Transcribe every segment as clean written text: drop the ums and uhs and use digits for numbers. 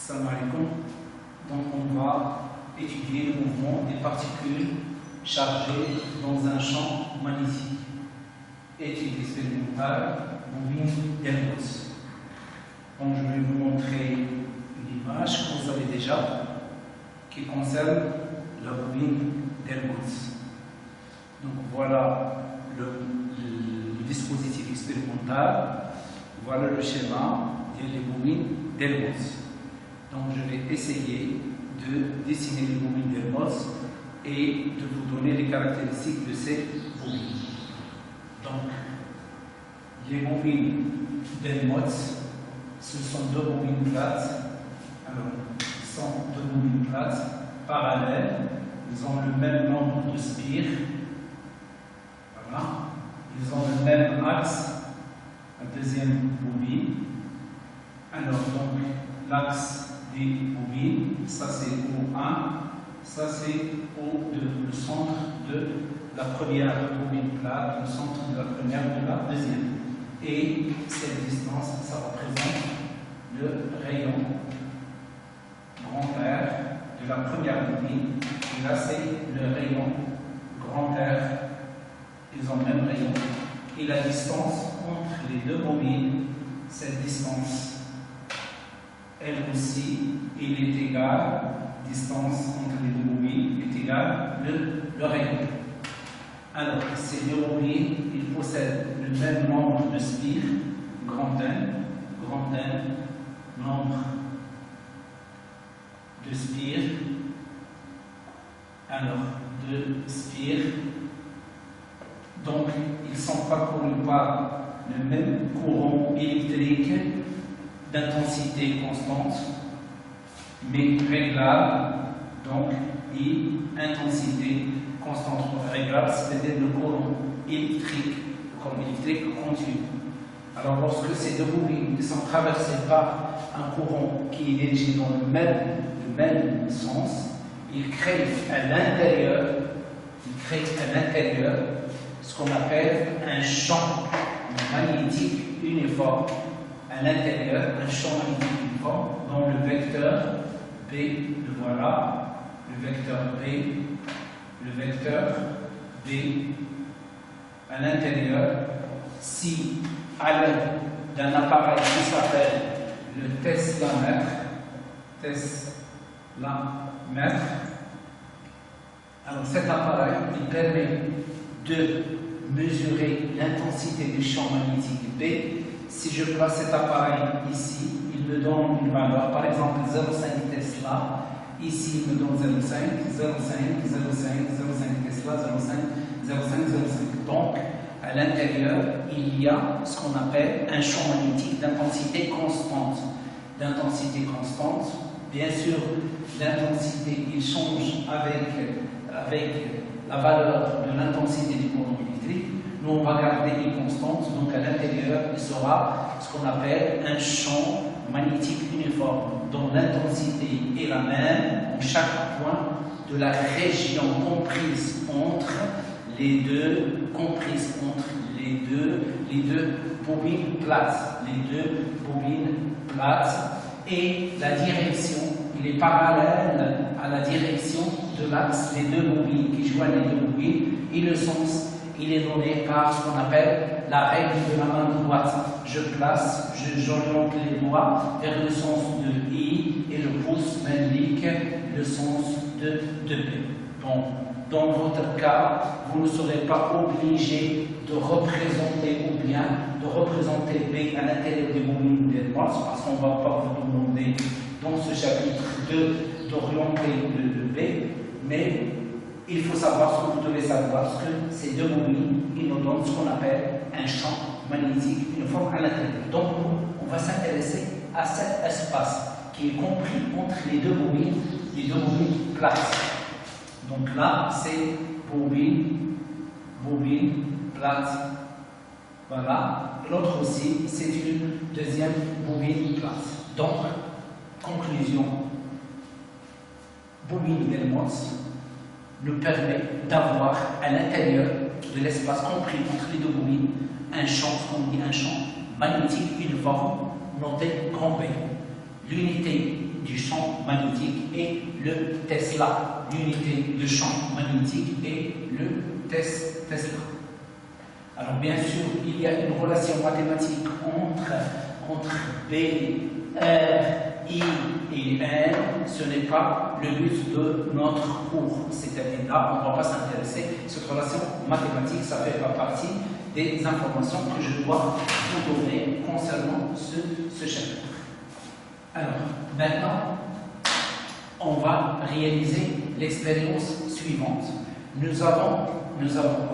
Salam alaikum. Donc on va étudier le mouvement des particules chargées dans un champ magnétique. Étude expérimentale, bobine d'Helmholtz. Donc je vais vous montrer une image que vous avez déjà, qui concerne la bobine d'Helmholtz. Donc voilà le dispositif expérimental, voilà le schéma des bobines d'Helmholtz. Donc je vais essayer de dessiner les bobines d'Helmholtz et de vous donner les caractéristiques de ces bobines. Donc les bobines d'Helmholtz, ce sont deux bobines plates. Alors, ce sont deux bobines plates parallèles. Ils ont le même nombre de spires. Voilà. Ils ont le même axe. La deuxième bobine. Alors, donc, l'axe des bobines, ça c'est O1, ça c'est O2, le centre de la première bobine plate, le centre de la première de la deuxième. Et cette distance, ça représente le rayon grand R de la première bobine. Et là, c'est le rayon grand R. Ils ont le même rayon. Et la distance entre les deux bobines, cette distance, elle aussi, il est égal, distance entre les deux bobines est égale le rayon. Alors, ces deux bobines, ils possèdent le même nombre de spires, grand N, nombre de spires, alors de spires. Donc, ils sont parcourus par le même courant électrique d'intensité constante, mais réglable, donc, et intensité constante réglable, c'est-à-dire le courant électrique continu. Alors, lorsque ces deux bobines sont traversées par un courant qui est dirigé dans le même sens, il crée à l'intérieur ce qu'on appelle un champ magnétique uniforme. À l'intérieur, un champ magnétique uniforme dont le vecteur B, le voilà, le vecteur B à l'intérieur, si à l'aide d'un appareil qui s'appelle le Teslamètre, alors cet appareil il permet de mesurer l'intensité du champ magnétique B. Si je place cet appareil ici, il me donne une valeur, par exemple 0,5 Tesla. Ici, il me donne 0,5 Tesla, 0,5. Donc, à l'intérieur, il y a ce qu'on appelle un champ magnétique d'intensité constante. Bien sûr, l'intensité, il change avec la valeur de l'intensité du courant électrique. Nous, on va garder une constante, donc à l'intérieur, il sera ce qu'on appelle un champ magnétique uniforme, dont l'intensité est la même en chaque point de la région comprise entre les deux bobines plates, et la direction, il est parallèle à la direction de l'axe des deux bobines qui joignent les deux bobines, et le sens il est donné par ce qu'on appelle la règle de la main droite. J'oriente les doigts vers le sens de I et le pouce m'indique le sens de B. Bon, dans votre cas, vous ne serez pas obligé de représenter B à l'intérieur des bobines d'Helmholtz, parce qu'on ne va pas vous demander dans ce chapitre d'orienter le B, mais il faut savoir ce que vous devez savoir, parce que ces deux bobines, ils nous donnent ce qu'on appelle un champ magnétique uniforme à l'intérieur. Donc, on va s'intéresser à cet espace qui est compris entre les deux bobines plates. Donc là, c'est bobine plate. Voilà. L'autre aussi, c'est une deuxième bobine plate. Donc, conclusion, bobine d'Helmholtz nous permet d'avoir à l'intérieur de l'espace compris entre les deux bobines un champ magnétique uniforme noté grand B. L'unité du champ magnétique et le Tesla. L'unité de champ magnétique et le Tesla. Alors bien sûr, il y a une relation mathématique entre B, R, I et N. Ce n'est pas le but de notre cours. C'est-à-dire là, on ne va pas s'intéresser. Cette relation mathématique, ça fait pas partie des informations que je dois vous donner concernant ce chapitre. Alors, maintenant, on va réaliser l'expérience suivante. Nous avons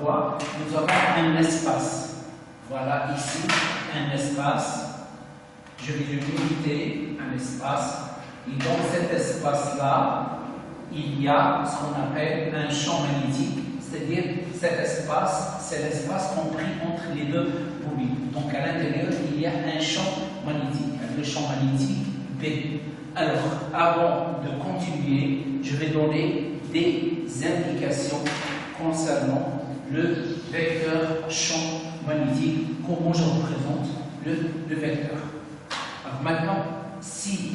quoi? Nous avons un espace. Voilà ici un espace. Je vais le limiter, un espace. Et dans cet espace-là, il y a ce qu'on appelle un champ magnétique. C'est-à-dire, cet espace, c'est l'espace compris entre les deux bobines. Donc, à l'intérieur, il y a un champ magnétique, le champ magnétique B. Alors, avant de continuer, je vais donner des indications concernant le vecteur champ magnétique, comment je représente le vecteur. Alors maintenant, si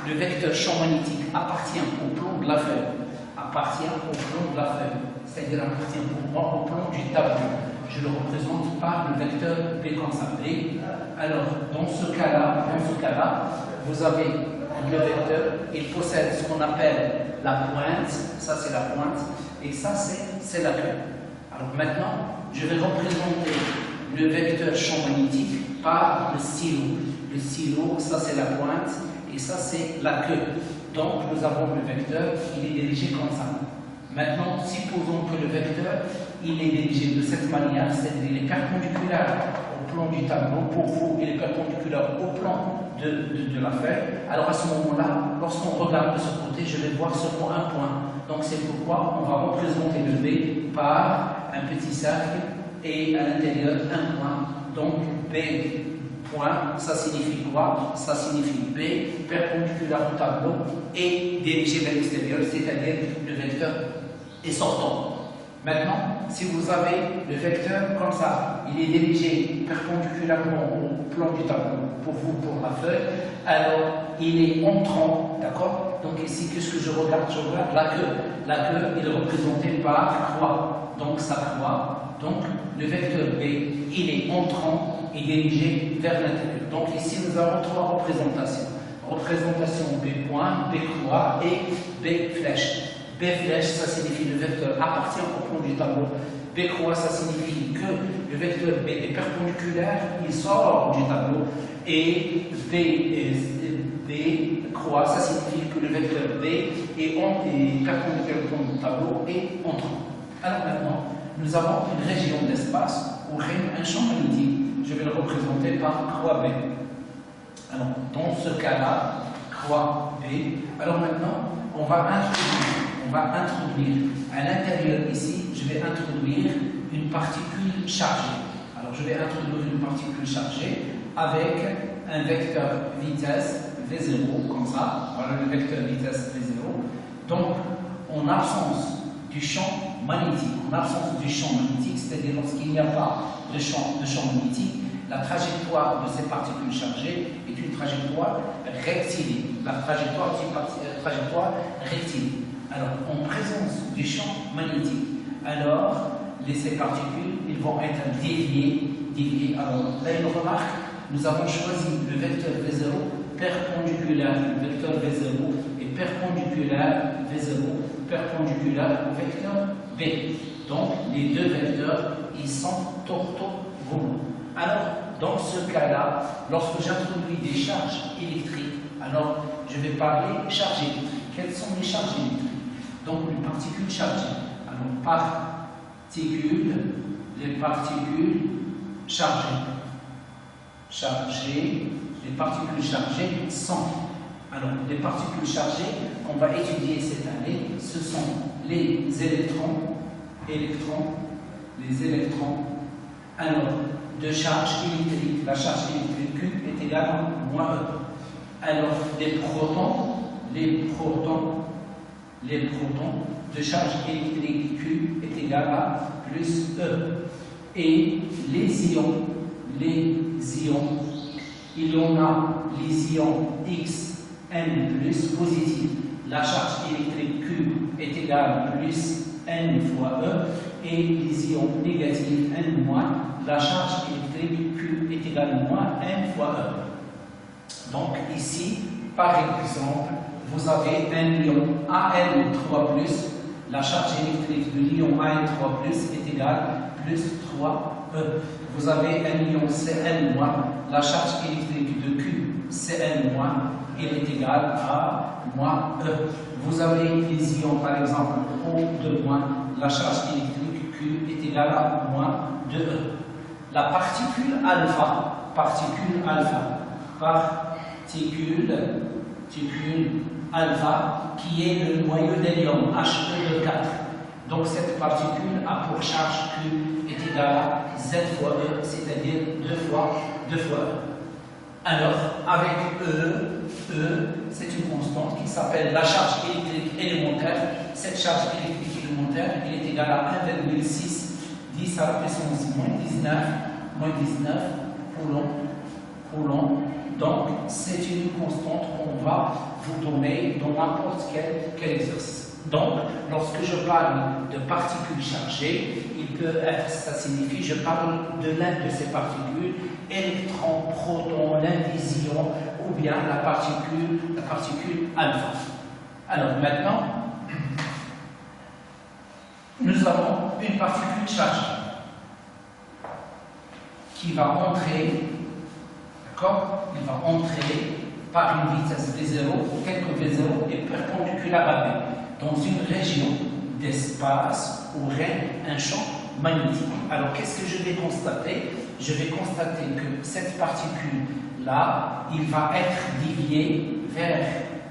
le vecteur champ magnétique appartient au plan de la feuille, c'est-à-dire appartient pour moi au plan du tableau, je le représente par le vecteur B comme ça, B. Alors, dans ce cas-là, vous avez le vecteur, il possède ce qu'on appelle la pointe, ça c'est la pointe, et ça c'est la queue. Alors maintenant, je vais représenter le vecteur champ magnétique par le stylo. Le stylo, ça c'est la pointe, et ça c'est la queue. Donc nous avons le vecteur, il est dirigé comme ça. Maintenant, supposons que le vecteur, il est dirigé de cette manière, c'est-à-dire il est perpendiculaire au plan du tableau. Pour vous, il est perpendiculaire au plan de la feuille. Alors à ce moment-là, lorsqu'on regarde de ce côté, je vais voir seulement un point. Donc c'est pourquoi on va représenter le B par un petit cercle et à l'intérieur un point. Donc B point, ça signifie quoi? Ça signifie B perpendiculaire au tableau et dirigé vers l'extérieur, c'est-à-dire le vecteur est sortant. Maintenant, si vous avez le vecteur comme ça, il est dirigé perpendiculairement au plan du tableau, pour vous, pour la feuille, alors il est entrant, d'accord? Donc ici, qu'est-ce que je regarde? Je regarde la queue. La queue, il est représenté par croix, donc sa croix. Donc le vecteur B, il est entrant et dirigé vers l'intérieur. Donc ici, nous avons trois représentations. Représentation B point, B croix et B flèche. B flèche, ça signifie le vecteur appartient au plan du tableau. B croix, ça signifie que le vecteur B est perpendiculaire, il sort du tableau. Et B croix, ça signifie que le vecteur B est perpendiculaire au plan du tableau et entrant. Alors maintenant, nous avons une région d'espace où règne un champ magnétique. Je vais le représenter par croix B. Alors, dans ce cas-là, croix B. Alors maintenant, on va introduire à l'intérieur ici, je vais introduire une particule chargée. Alors, je vais introduire une particule chargée avec un vecteur vitesse V0, comme ça. Voilà le vecteur vitesse V0. Donc, en absence du champ magnétique, c'est-à-dire lorsqu'il n'y a pas de champ magnétique, la trajectoire de ces particules chargées est une trajectoire rectiligne. La trajectoire est une trajectoire rectiligne. Alors, en présence du champ magnétique, alors ces particules ils vont être déviées. Alors, là, une remarque, nous avons choisi le vecteur V0 perpendiculaire. Le vecteur V0 est perpendiculaire au vecteur B. Donc, les deux vecteurs, ils sont orthogonaux. Alors, dans ce cas-là, lorsque j'introduis des charges électriques, alors je vais parler charges électriques. Quelles sont les charges électriques? Donc, les particules chargées. Alors, les particules chargées. Les particules chargées sont. Alors, les particules chargées qu'on va étudier cette année, ce sont les électrons. Alors, de charge électrique, la charge électrique Q est égale à moins E. Alors, les protons de charge électrique Q est égal à plus E. Et les ions, il y en a les ions X, N plus positive. La charge électrique Q est égale plus N fois E et les ions négatifs N moins, la charge électrique Q est égale moins N fois E. Donc ici, par exemple, vous avez un ion Al3+, la charge électrique de l'ion Al3+, est égale plus 3E. Vous avez un ion Cl-, la charge électrique de Q, Cl-, il est égal à moins E. Vous avez les ions, par exemple, O2-, la charge électrique Q est égale à moins 2E. La particule alpha, alpha, qui est le noyau d'hélium, He de 4. Donc cette particule a pour charge Q est égale à Z fois E, c'est-à-dire 2 fois E. Alors, avec E, c'est une constante qui s'appelle la charge électrique élémentaire. Cette charge électrique élémentaire, elle est égale à 1,6 10 à la puissance moins 19 coulomb. Donc, c'est une constante qu'on va vous donner dans n'importe quel exercice. Donc, lorsque je parle de particules chargées, il peut être, ça signifie, je parle de l'un de ces particules, électron, proton, l'indision, ou bien la particule alpha. Alors maintenant, nous avons une particule chargée qui va entrer, d'accord? Il va entrer par une vitesse V0, telle que V0 est perpendiculaire à B, dans une région d'espace où règne un champ magnétique. Alors qu'est-ce que je vais constater? Je vais constater que cette particule-là, il va être dévié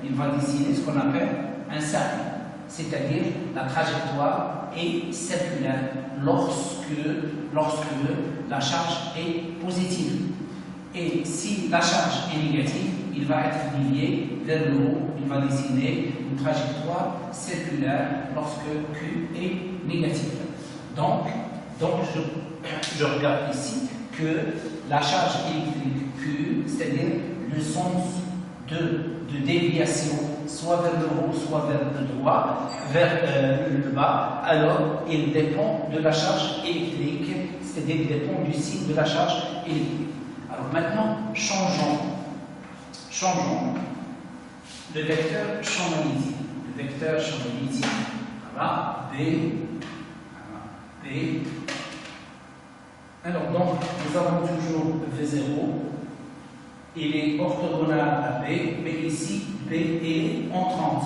il va dessiner ce qu'on appelle un cercle, c'est-à-dire la trajectoire est circulaire lorsque la charge est positive. Et si la charge est négative, il va être dévié vers le haut, il va dessiner une trajectoire circulaire lorsque Q est négative. Donc je regarde ici que la charge électrique Q, c'est-à-dire le sens de déviation, soit vers le haut, soit vers le droit, vers le bas, alors il dépend de la charge électrique, c'est-à-dire il dépend du signe de la charge électrique. Alors maintenant, changeons le vecteur champ magnétique. Le vecteur champ magnétique, voilà, B. Alors donc, nous avons toujours V0, il est orthogonal à B, mais ici, B est en 30.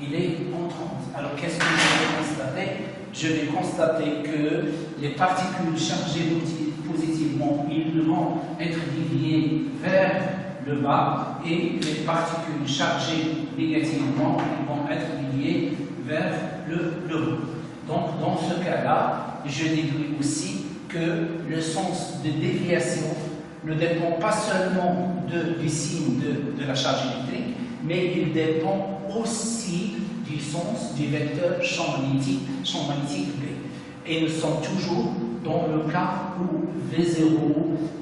Il est en 30. Alors qu'est-ce que je vais constater? Je vais constater que les particules chargées positivement, ils vont être déviées vers le bas, et les particules chargées négativement, ils vont être déviées vers le haut. Donc, dans ce cas-là, je déduis aussi que le sens de déviation ne dépend pas seulement du signe de la charge électrique, mais il dépend aussi du sens du vecteur champ magnétique B. Et nous sommes toujours dans le cas où V0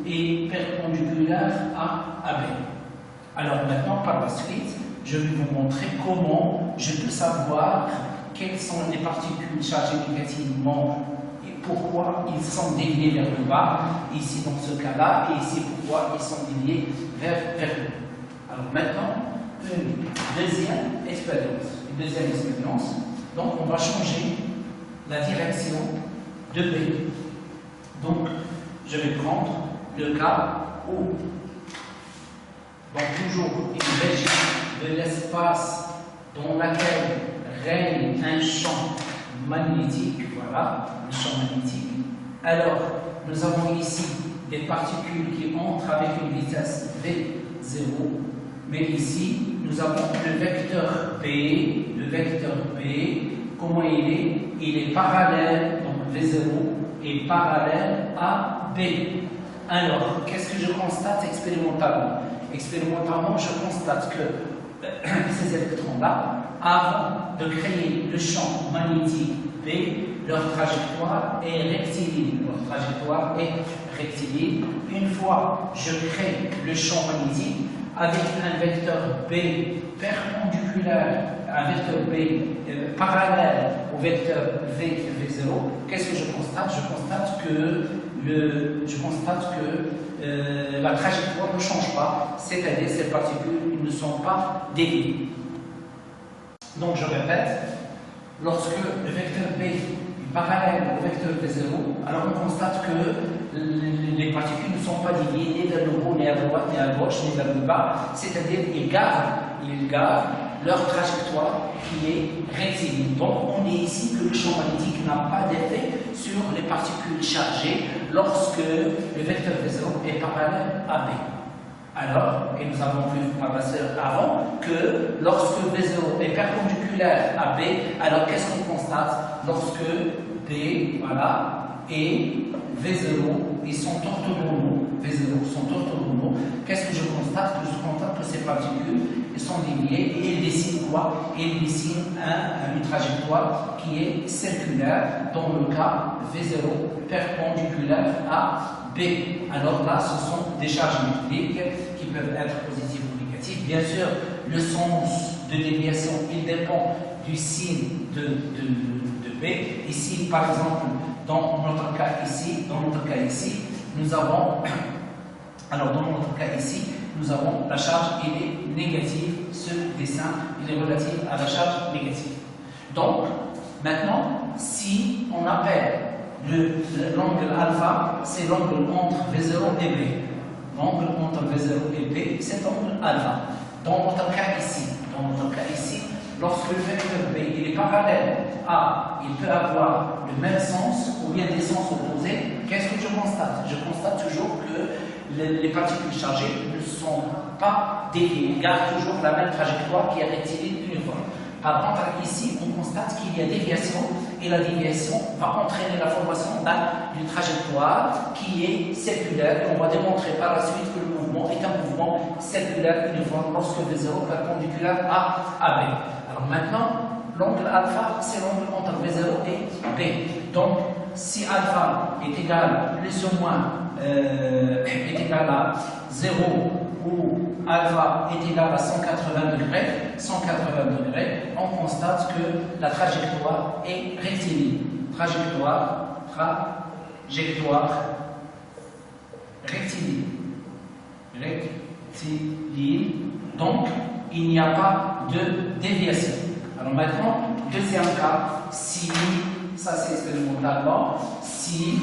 est perpendiculaire à B. Alors maintenant, par la suite, je vais vous montrer comment je peux savoir quelles sont les particules chargées négativement et pourquoi ils sont déviés vers le bas, ici dans ce cas-là, et ici pourquoi ils sont déviés vers le haut. Alors maintenant, une deuxième expérience. Donc on va changer la direction de B. Donc je vais prendre le cas où, donc toujours une région de l'espace dans laquelle règne un champ magnétique, voilà, un champ magnétique. Alors, nous avons ici des particules qui entrent avec une vitesse V0, mais ici, nous avons le vecteur B, comment il est? Il est parallèle, donc V0 est parallèle à B. Alors, qu'est-ce que je constate expérimentalement? Expérimentalement, je constate que ces électrons-là, avant de créer le champ magnétique B, leur trajectoire est rectiligne. Une fois que je crée le champ magnétique, avec un vecteur B perpendiculaire, un vecteur B parallèle au vecteur V0, qu'est-ce que je constate? Je constate que la trajectoire ne change pas, c'est-à-dire ces particules ne sont pas déviées. Donc je répète, lorsque le vecteur B est parallèle au vecteur V0, alors on constate que les particules ne sont pas déviées ni vers le haut, ni à droite, ni à gauche, ni vers le bas, c'est-à-dire qu'ils gardent leur trajectoire qui est rectiligne. Donc on dit ici que le champ magnétique n'a pas d'effet sur les particules chargées lorsque le vecteur V0 est parallèle à B. Alors, et nous avons vu par la sœur avant, que lorsque V0 est perpendiculaire à B, alors qu'est-ce qu'on constate? Lorsque B, voilà, et V0, ils sont orthogonaux, qu'est-ce que je constate? Que je constate que ces particules sont déviées et elles dessinent quoi? Elles dessinent une trajectoire qui est circulaire, dans le cas V0 perpendiculaire à B. Alors là, ce sont des charges électriques qui peuvent être positives ou négatives. Bien sûr, le sens de déviation, il dépend du signe de B. Ici, par exemple, dans notre cas ici, nous avons, alors dans notre cas ici, nous avons la charge, elle est négative. Ce dessin, il est relatif à la charge négative. Donc, maintenant, si on appelle l'angle alpha, c'est l'angle entre V0 et B. L'angle entre V0 et B, c'est l'angle alpha. Dans notre cas ici, lorsque le vecteur B il est parallèle à, il peut avoir le même sens ou bien des sens opposés, qu'est-ce que je constate? Je constate toujours que les particules chargées ne sont pas déviées, gardent toujours la même trajectoire qui est rectiligne uniforme. Par contre, ici, on constate qu'il y a déviation et la déviation va entraîner la formation d'une trajectoire qui est circulaire. Et on va démontrer par la suite que le mouvement est un mouvement circulaire uniforme lorsque V0 perpendiculaire à B. Alors maintenant, l'angle alpha, c'est l'angle entre V0 et B. Donc, si alpha est égal plus ou moins est égal à 0 ou alpha est égal à 180 degrés, on constate que la trajectoire est rectiligne. Trajectoire rectiligne. Donc, il n'y a pas de déviation. Alors maintenant, deuxième cas, si, ça c'est expérimentalement, si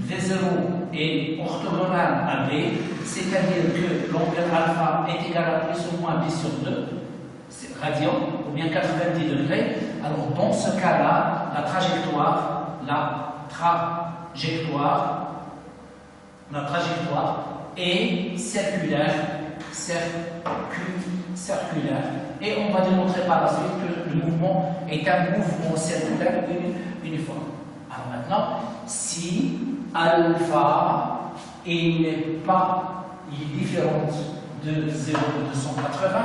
V0 est orthogonal à B, c'est-à-dire que l'angle alpha est égal à plus ou moins B sur 2, c'est radian, ou bien 90 degrés, alors dans ce cas-là, la trajectoire est circulaire, et on va démontrer par la suite que le mouvement est un mouvement circulaire uniforme. Alors maintenant, si alpha il est différent de 0 de 180,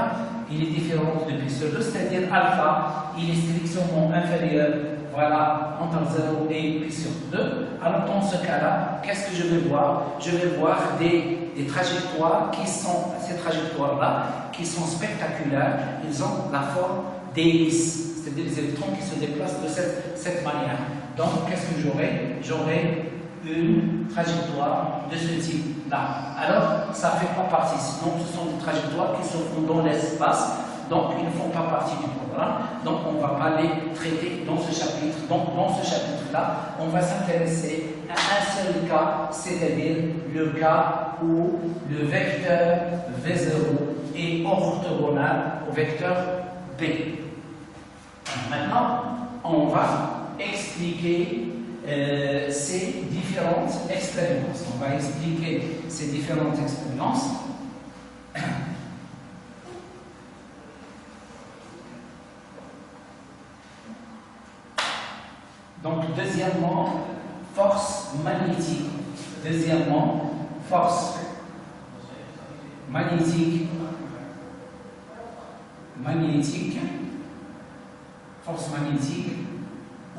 il est différent de P sur 2, c'est-à-dire alpha, il est strictement inférieur, voilà, entre 0 et P sur 2. Alors dans ce cas-là, qu'est-ce que je vais voir? Je vais voir des trajectoires ces trajectoires-là, qui sont spectaculaires, ils ont la forme d'hélices, c'est-à-dire des électrons qui se déplacent de cette manière. Donc qu'est-ce que j'aurai? J'aurai une trajectoire de ce type-là. Alors, ça ne fait pas partie, sinon ce sont des trajectoires qui se font dans l'espace, donc ils ne font pas partie du programme, donc on ne va pas les traiter dans ce chapitre. Donc dans ce chapitre-là, on va s'intéresser à un seul cas, c'est-à-dire le cas où le vecteur V0 est orthogonal au vecteur B. Maintenant, on va expliquer ces différentes expériences. On va expliquer ces différentes expériences. Donc, deuxièmement, force magnétique. Force magnétique. Force magnétique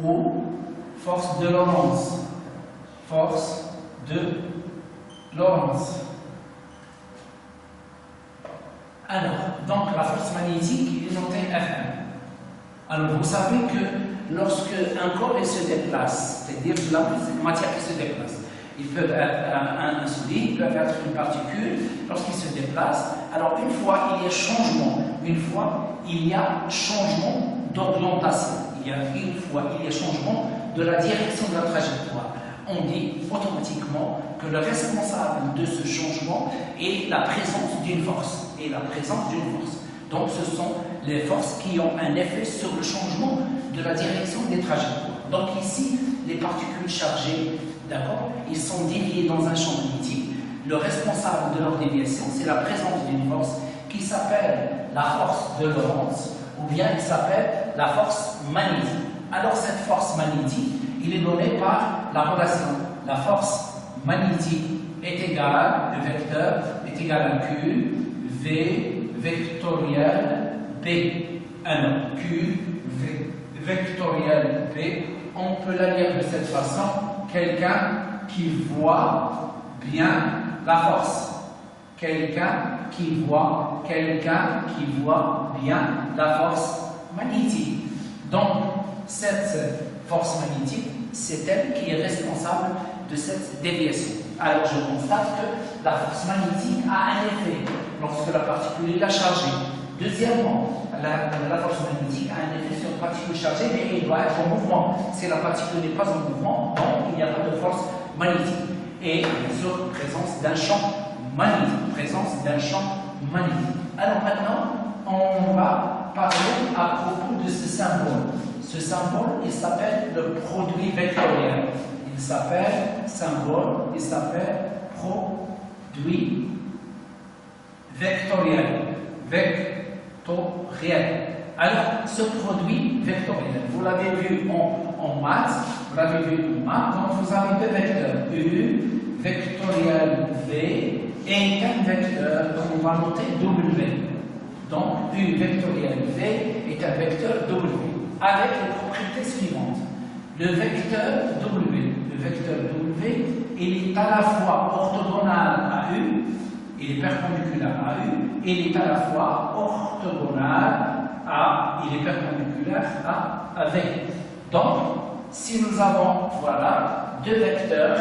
ou force de Lorentz. Force de Lorentz. Alors, donc la force magnétique est notée Fm. Alors, vous savez que lorsque un corps se déplace, c'est-à-dire la matière qui se déplace, il peut être un solide, il peut être une particule, lorsqu'il se déplace, alors une fois il y a changement, d'orientation, une fois il y a changement de la direction de la trajectoire. On dit automatiquement que le responsable de ce changement est la présence d'une force. Donc ce sont les forces qui ont un effet sur le changement de la direction des trajectoires. Donc ici, les particules chargées, d'accord, ils sont déviés dans un champ magnétique. Le responsable de leur déviation, c'est la présence d'une force qui s'appelle la force de Lorentz, ou bien il s'appelle la force magnétique. Alors cette force magnétique, il est donné par la relation. La force magnétique est égale, le vecteur est égal à Q, V vectoriel B. Alors, Q, V vectoriel B, on peut la lire de cette façon, quelqu'un qui voit bien la force. Quelqu'un qui voit bien la force magnétique. Donc, cette force magnétique, c'est elle qui est responsable de cette déviation. Alors, je constate que la force magnétique a un effet lorsque la particule est chargée. Deuxièmement, la force magnétique a un effet sur la particule chargée, mais elle doit être en mouvement. Si la particule n'est pas en mouvement, donc il n'y a pas de force magnétique. Et bien sûr, présence d'un champ magnétique. Alors maintenant, on va parler à propos de ce symbole. Ce symbole, il s'appelle le produit vectoriel. Il s'appelle produit vectoriel. Alors, ce produit vectoriel, vous l'avez vu en maths, donc vous avez deux vecteurs, U vectoriel V et un vecteur qu'on va noter W. Donc, U vectoriel V est un vecteur W, avec les propriétés suivantes. Le vecteur W, il est à la fois orthogonal à U, il est perpendiculaire à U, et il est à la fois orthogonal à, il est perpendiculaire à V. Donc, si nous avons, deux vecteurs,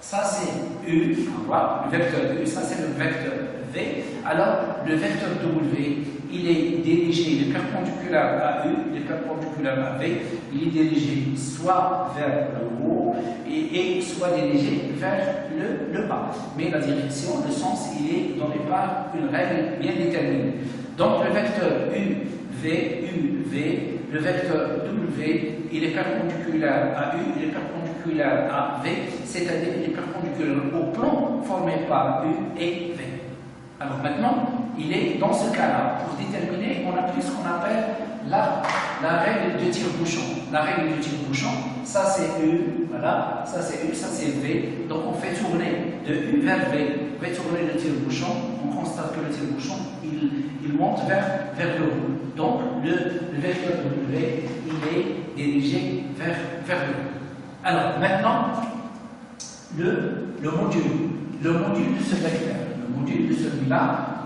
ça c'est U, le vecteur U, ça c'est le vecteur V. Alors, le vecteur W, il est dirigé, il est perpendiculaire à U, il est perpendiculaire à V, il est dirigé soit vers le haut et soit dirigé vers le bas. Mais la direction, le sens, il est donné par une règle bien déterminée. Donc, le vecteur UV, le vecteur W, il est perpendiculaire à U, il est perpendiculaire à V, c'est-à-dire il est perpendiculaire au plan formé par U et V. Alors maintenant, il est dans ce cas-là, pour déterminer, on applique ce qu'on appelle la règle de tire-bouchon. La règle de tire-bouchon, ça c'est U, ça c'est U, ça c'est V. Donc on fait tourner de U vers V. On fait tourner le tire-bouchon, on constate que le tire-bouchon, il monte vers le haut. Donc le vecteur W, il est dirigé vers le haut. Alors maintenant, le module de ce vecteur, le module de celui-là,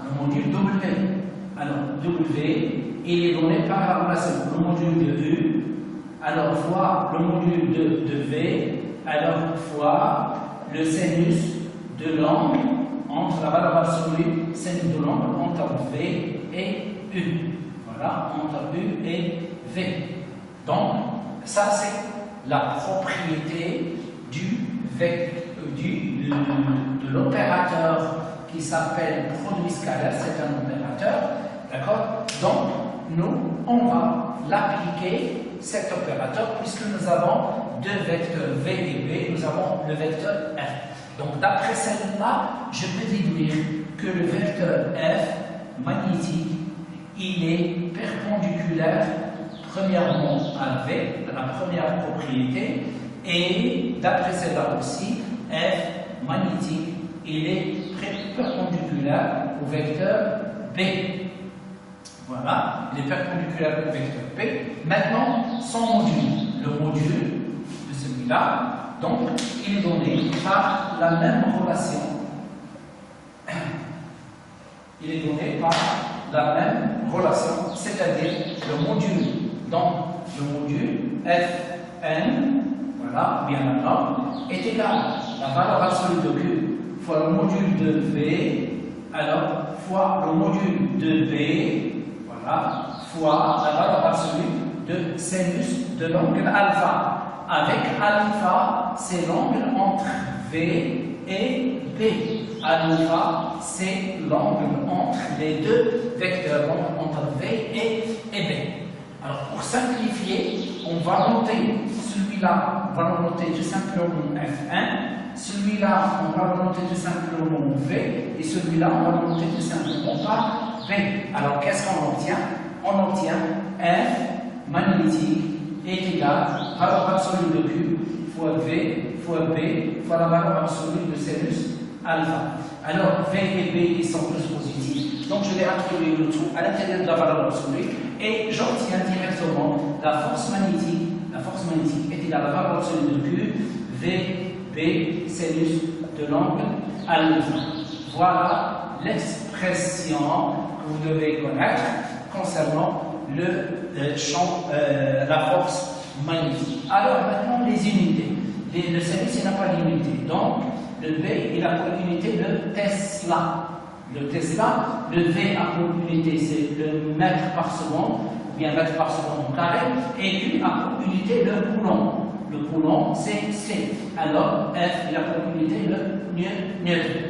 le module W. Alors, W, il est donné par la relation le module de U, alors fois le module de V, alors fois le sinus de l'angle entre la valeur absolue, sinus de l'angle entre V et U. Voilà, entre U et V. Donc, ça c'est la propriété de l'opérateur qui s'appelle produit scalaire, c'est un opérateur, d'accord? Donc, nous, on va l'appliquer, cet opérateur, puisque nous avons deux vecteurs V et B, nous avons le vecteur F. Donc, d'après celle-là, je peux déduire que le vecteur F magnétique, il est perpendiculaire, premièrement, à V, la première propriété, et d'après celle-là aussi, F magnétique, il est perpendiculaire au vecteur B. Voilà, il est perpendiculaire au vecteur B. Maintenant, son module, le module de celui-là, donc, il est donné par la même relation. il est donné par la même relation, c'est-à-dire le module. Donc, le module Fn, voilà, bien la norme, est égal à la valeur absolue de Q fois le module de V, alors fois le module de B, voilà, fois la valeur absolue de sinus de l'angle alpha. Avec alpha, c'est l'angle entre V et B. Alpha, c'est l'angle entre les deux vecteurs, entre V et B. Alors, pour simplifier, on va noter celui-là, on va le noter tout simplement F1, celui-là, on va le noter tout simplement V, et celui-là, on va le noter tout simplement par V. Alors, qu'est-ce qu'on obtient? On obtient F magnétique est égal à la valeur absolue de Q fois V fois B fois la valeur absolue de sinus alpha. Alors, V et B, ils sont tous positifs. Donc, je vais introduire le tout à l'intérieur de la valeur absolue et j'obtiens directement la force magnétique. La force magnétique est égale à la valeur absolue de Q, V, B, sinus de l'angle alpha. Voilà l'expression que vous devez connaître concernant le champ, la force magnétique. Alors, maintenant, les unités. Le sinus, il n'a pas d'unité. Donc, le B, il a pour unité le Tesla. Le Tesla, le V a pour unité, c'est le mètre par seconde, ou bien mètre par seconde au carré, et Q a pour unité le coulomb. Le coulomb, c'est C. Alors, F, il a pour unité le newton.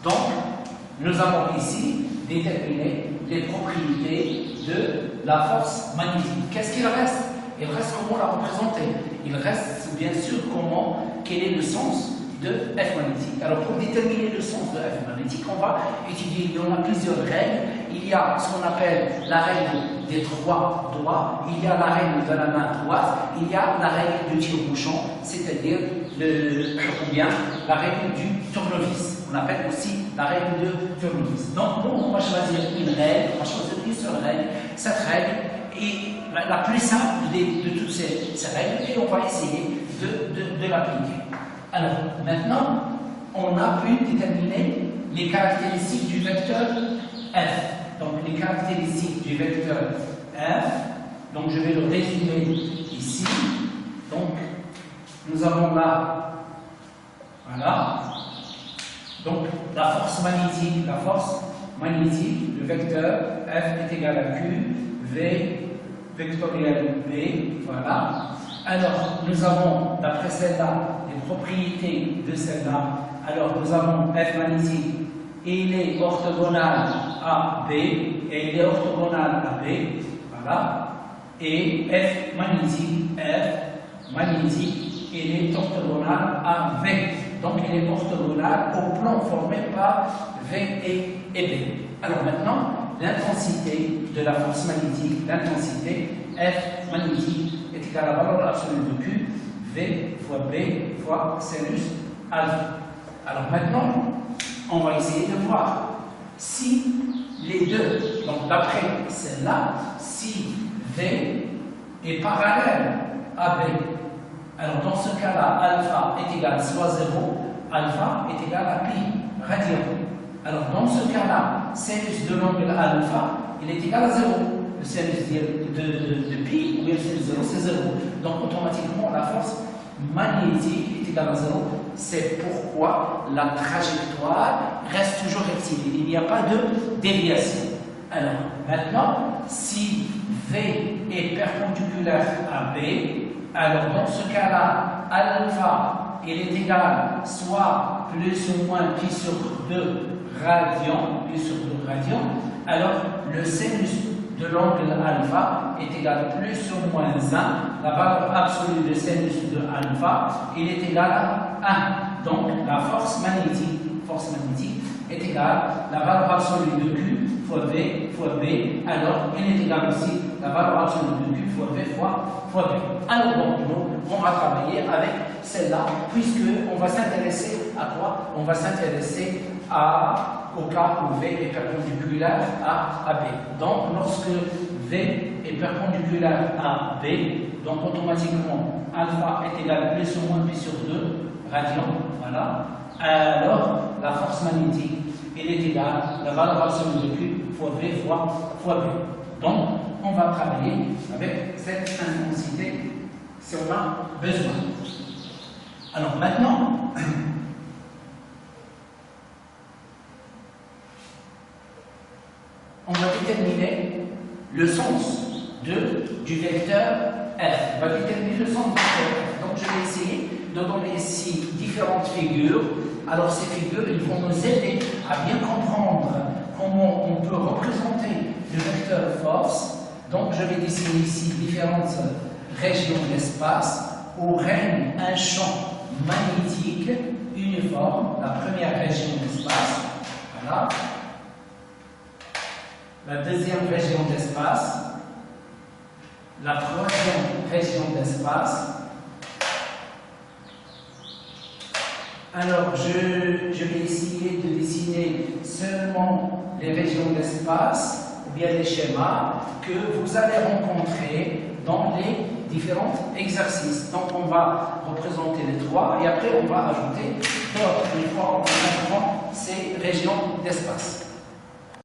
Donc, nous avons ici déterminé les propriétés de la force magnétique. Qu'est-ce qu'il reste? Il reste comment la représenter. Il reste bien sûr quel est le sens de F magnétique. Alors pour déterminer le sens de F magnétique, on va étudier, il y en a plusieurs règles. Il y a ce qu'on appelle la règle des trois doigts, il y a la règle de la main droite, il y a la règle du tire-bouchon, c'est-à-dire la règle du tournevis. On appelle aussi la règle de tournevis. Donc nous, on va choisir une règle, on va choisir une seule règle. Cette règle est la plus simple de toutes ces règles et on va essayer de l'appliquer. Alors, maintenant, on a pu déterminer les caractéristiques du vecteur F. Donc, les caractéristiques du vecteur F, donc je vais le résumer ici. Donc, nous avons là, voilà, donc la force magnétique, le vecteur F est égal à Q, V vectoriel B, voilà. Alors, nous avons, d'après celle-là, les propriétés de celle-là. Alors, nous avons F magnétique, il est orthogonal à B, et il est orthogonal à B, voilà. Et F magnétique, il est orthogonal à V. Donc, il est orthogonal au plan formé par V et B. Alors, maintenant, l'intensité de la force magnétique, l'intensité F magnétique est égale à la valeur absolue de Q, V fois B fois sinus alpha. Alors maintenant, on va essayer de voir si les deux, donc d'après celle-là, si V est parallèle à B. Alors dans ce cas-là, alpha est égal soit 0, alpha est égal à pi radian. Alors dans ce cas-là, sinus de l'angle alpha, il est égal à 0. Le sinus de pi, ou bien le sinus de 0, c'est 0. Donc automatiquement, la force magnétique est égale à 0. C'est pourquoi la trajectoire reste toujours rectiligne. Il n'y a pas de déviation. Alors maintenant, si V est perpendiculaire à B, alors dans ce cas-là, alpha il est égal soit plus ou moins pi sur 2 radians, alors le sinus de l'angle alpha est égal à plus ou moins 1. La valeur absolue de sinus de alpha, il est égal à 1. Donc la force magnétique est égale à la valeur absolue de Q fois V fois B. Alors il est égal aussi à la valeur absolue de Q fois V fois B. Alors donc nous, on va travailler avec celle-là, puisqu'on va s'intéresser à quoi? On va s'intéresser au cas où V est perpendiculaire à B. Donc, lorsque V est perpendiculaire à B, donc automatiquement, alpha est égal à plus ou moins pi sur 2 radians, voilà. Alors, la force magnétique il est égal à la valeur absolue de Q fois V fois B. Donc, on va travailler avec cette intensité si on a besoin. Alors maintenant, on va déterminer le sens du vecteur F. On va déterminer le sens du vecteur F. Donc je vais essayer de donner ici différentes figures. Alors ces figures, ils vont nous aider à bien comprendre comment on peut représenter le vecteur force. Donc je vais dessiner ici différentes régions de l'espace où règne un champ magnétique uniforme. La première région de l'espace, voilà. La deuxième région d'espace, la troisième région d'espace. Alors, je vais essayer de dessiner seulement les régions d'espace ou bien les schémas que vous allez rencontrer dans les différents exercices. Donc, on va représenter les trois et après, on va ajouter d'autres une fois en intégrant ces régions d'espace.